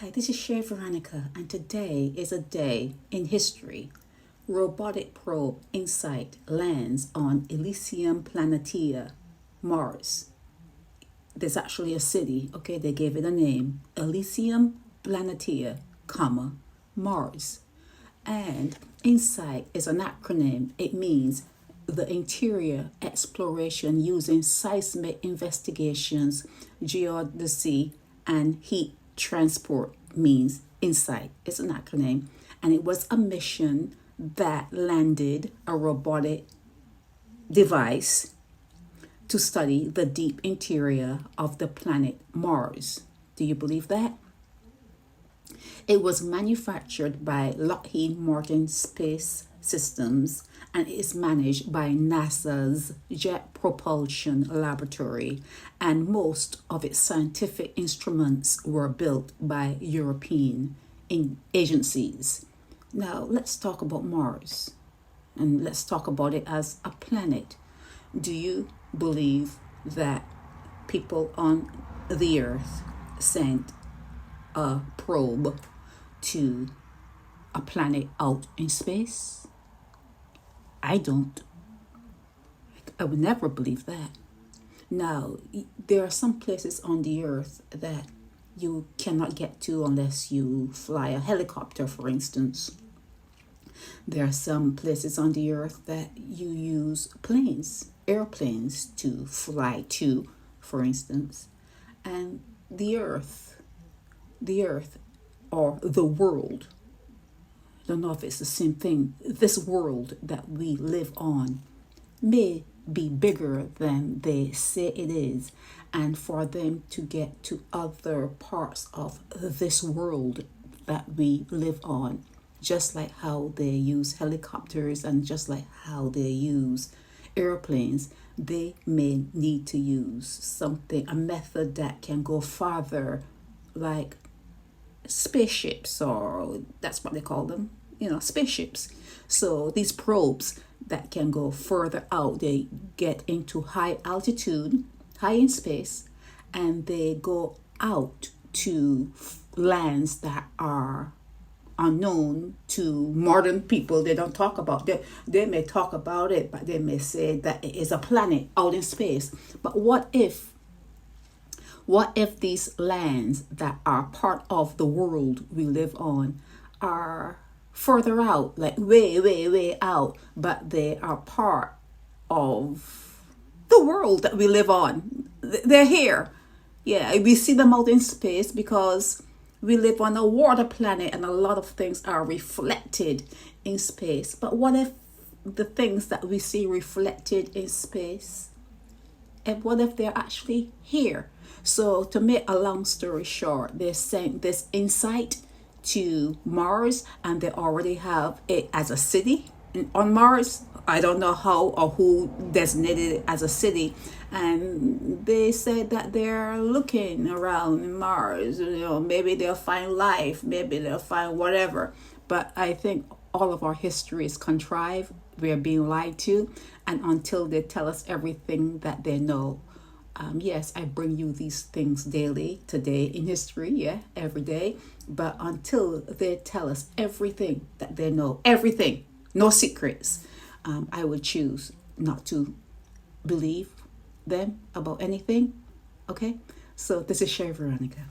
Hi, this is Shay Veronica, and today is a day in history. Robotic probe InSight lands on Elysium Planitia, Mars. There's actually a city, okay, they gave it a name, Elysium Planitia, Mars. And InSight is an acronym. It means the interior exploration using seismic investigations, geodesy, and heat transport means InSight. It's an acronym. And it was a mission that landed a robotic device to study the deep interior of the planet Mars. Do you believe that? It was manufactured by Lockheed Martin Space Systems and is managed by NASA's Jet Propulsion Laboratory, and most of its scientific instruments were built by European agencies. Now, let's talk about Mars, and let's talk about it as a planet. Do you believe that people on the Earth sent a probe to a planet out in space? I don't. I would never believe that. Now, there are some places on the Earth that you cannot get to unless you fly a helicopter, for instance. There are some places on the Earth that you use airplanes to fly to, for instance. And the Earth, or the world, I don't know if it's the same thing, this world that we live on may be bigger than they say it is. And for them to get to other parts of this world that we live on, just like how they use helicopters and just like how they use airplanes, they may need to use a method that can go farther, like spaceships, or that's what they call them, spaceships. So these probes that can go further out, they get into high altitude, high in space, and they go out to lands that are unknown to modern people. They don't talk about it. They may talk about it, but they may say that it is a planet out in space. But what if these lands that are part of the world we live on are further out, like way, way, way out, but they are part of the world that we live on? They're here. Yeah, we see them out in space because we live on a water planet and a lot of things are reflected in space. But what if the things that we see reflected in space, and what if they're actually here? So to make a long story short, they sent this InSight to Mars, and they already have it as a city on Mars. I don't know how or who designated it as a city. And they said that they're looking around Mars. Maybe they'll find life, maybe they'll find whatever. But I think all of our history is contrived. We are being lied to. And until they tell us everything that they know, yes, I bring you these things daily, today in history, every day. But until they tell us everything that they know, everything, no secrets, I would choose not to believe them about anything. Okay? So this is Shay Veronica.